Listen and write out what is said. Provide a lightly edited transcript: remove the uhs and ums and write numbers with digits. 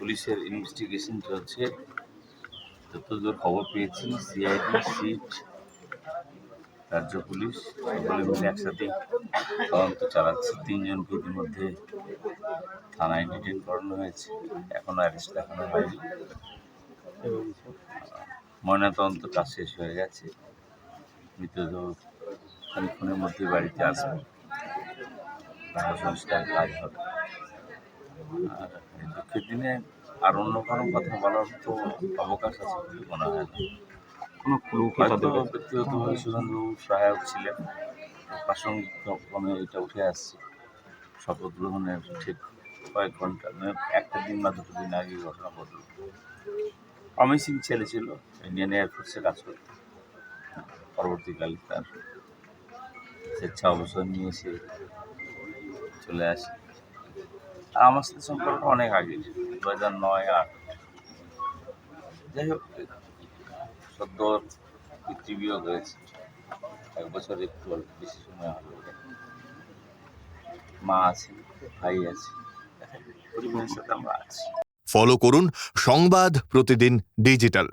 পুলিশের ইনভেস্টিগেশন চলছে। যতদূর খবর পেয়েছি সিআইডি, সিট, রাজ্য পুলিশ সকলে মিলে একসাথে তদন্ত চালাচ্ছে। 3 জনকে ইতিমধ্যে থানায় ডিটেইন করানো হয়েছে, এখনো অ্যারেস্ট দেখানো হয়নি। ময়নাতদন্ত কাজ শেষ হয়ে গেছে, মৃতদেহ খানিক্ষণের মধ্যে বাড়িতে আসবে, দাহ সংস্কার কাজ হবে। আর এই দুঃখের দিনে আর অন্য কোনো কথা বলার তো অবকাশ আছে বলে মনে হয় না। কোনো ক্লু কি হয়তো তাদের ব্যক্তিগতভাবে সুধাংশুবাবু সহায়ক ছিলেন, প্রাসঙ্গিক ক্রমে এটা উঠে আসছে। শপথ গ্রহণের ঠিক কয়েক ঘন্টা, মানে একটা দিন বা 2 দিন আগে ঘটনা ঘটল। প্রমিসিং ছেলে ছিল, ইন্ডিয়ান এয়ারফোর্সে কাজ করত। পরবর্তীকালে তার স্বেচ্ছা অবসর নিয়ে সে চলে আসে। আর আমার সাথে সম্পর্ক অনেক আগে, 2009-8। যাই হোক, সদ্য পিতৃবিয়োগ হয়েছে, 1 বছর একটু অল্প বেশি সময় হলো। মা আছে, ভাই আছে, পরিবারের সাথে আমরা আছি। ফলো করুন সংবাদ প্রতিদিন ডিজিটাল।